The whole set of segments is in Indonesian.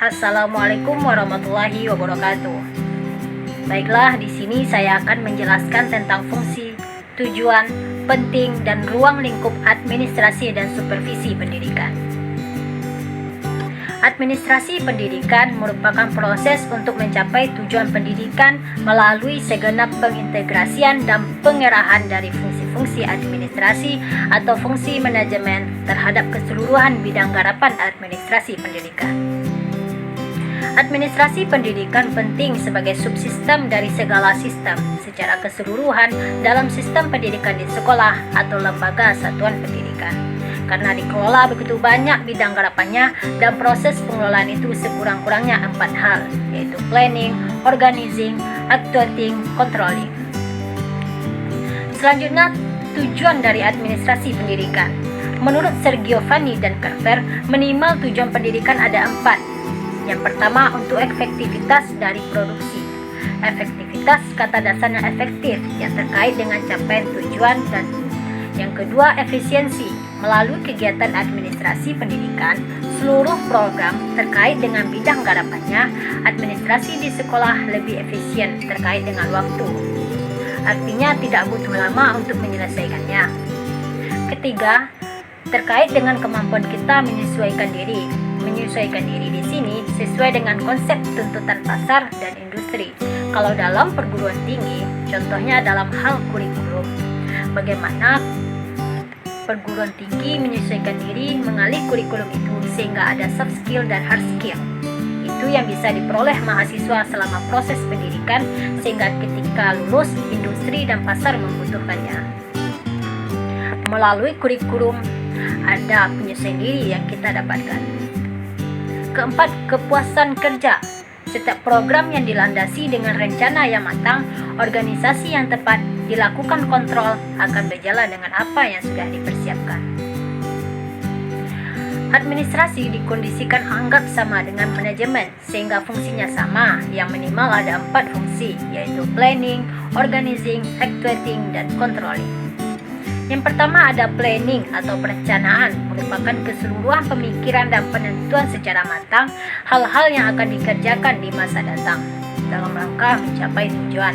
Assalamualaikum warahmatullahi wabarakatuh. Baiklah, di sini saya akan menjelaskan tentang fungsi, tujuan, penting, dan ruang lingkup administrasi dan supervisi pendidikan. Administrasi pendidikan merupakan proses untuk mencapai tujuan pendidikan melalui segenap pengintegrasian dan pengerahan dari fungsi-fungsi administrasi atau fungsi manajemen terhadap keseluruhan bidang garapan administrasi pendidikan. Administrasi pendidikan penting sebagai subsistem dari segala sistem secara keseluruhan dalam sistem pendidikan di sekolah atau lembaga satuan pendidikan. Karena dikelola begitu banyak bidang garapannya dan proses pengelolaan itu sekurang-kurangnya 4 hal, yaitu planning, organizing, actuating, controlling. Selanjutnya, tujuan dari administrasi pendidikan. Menurut Sergio Vanni dan Carver, minimal tujuan pendidikan ada 4. Yang pertama, untuk efektivitas dari produksi. Efektivitas kata dasarnya efektif yang terkait dengan capaian tujuan, dan yang kedua, efisiensi. Melalui kegiatan administrasi pendidikan, seluruh program terkait dengan bidang garapannya, administrasi di sekolah lebih efisien terkait dengan waktu. Artinya tidak butuh lama untuk menyelesaikannya. Ketiga, terkait dengan kemampuan kita menyesuaikan diri. Menyesuaikan diri di sini sesuai dengan konsep tuntutan pasar dan industri. Kalau dalam perguruan tinggi, contohnya dalam hal kurikulum, bagaimana perguruan tinggi menyesuaikan diri mengalih kurikulum itu sehingga ada soft skill dan hard skill. Itu yang bisa diperoleh mahasiswa selama proses pendidikan sehingga ketika lulus, industri dan pasar membutuhkannya. Melalui kurikulum ada penyesuaian diri yang kita dapatkan. Keempat, kepuasan kerja. Setiap program yang dilandasi dengan rencana yang matang, organisasi yang tepat, dilakukan kontrol akan berjalan dengan apa yang sudah dipersiapkan. Administrasi dikondisikan anggap sama dengan manajemen sehingga fungsinya sama, yang minimal ada 4 fungsi, yaitu planning, organizing, actuating, dan controlling. Yang pertama ada planning atau perencanaan, merupakan keseluruhan pemikiran dan penentuan secara matang hal-hal yang akan dikerjakan di masa datang dalam rangka mencapai tujuan.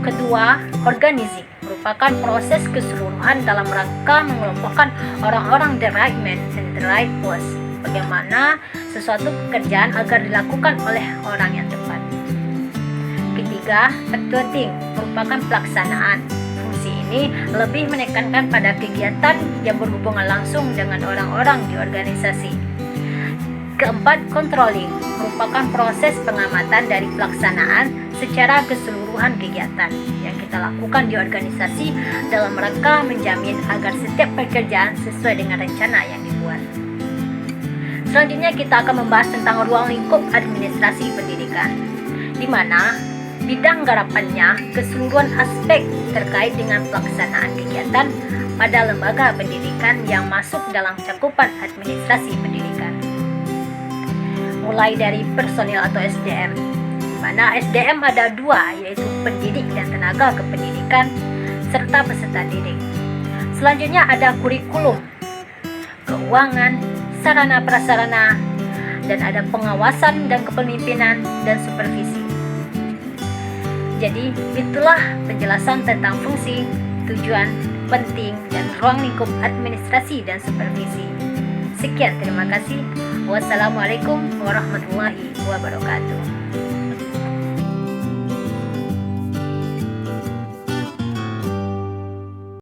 Kedua, organizing, merupakan proses keseluruhan dalam rangka mengelompokkan orang-orang the right man and the right post. Bagaimana sesuatu pekerjaan agar dilakukan oleh orang yang tepat. Ketiga, actuating, merupakan pelaksanaan. Ini lebih menekankan pada kegiatan yang berhubungan langsung dengan orang-orang di organisasi. Keempat, controlling, merupakan proses pengamatan dari pelaksanaan secara keseluruhan kegiatan yang kita lakukan di organisasi dalam rangka menjamin agar setiap pekerjaan sesuai dengan rencana yang dibuat. Selanjutnya kita akan membahas tentang ruang lingkup administrasi pendidikan, di mana bidang garapannya keseluruhan aspek terkait dengan pelaksanaan kegiatan pada lembaga pendidikan yang masuk dalam cakupan administrasi pendidikan. Mulai dari personil atau SDM, di mana SDM ada 2, yaitu pendidik dan tenaga kependidikan, serta peserta didik. Selanjutnya ada kurikulum, keuangan, sarana prasarana, dan ada pengawasan dan kepemimpinan dan supervisi. Jadi, itulah penjelasan tentang fungsi, tujuan, penting, dan ruang lingkup administrasi dan supervisi. Sekian, terima kasih. Wassalamualaikum warahmatullahi wabarakatuh.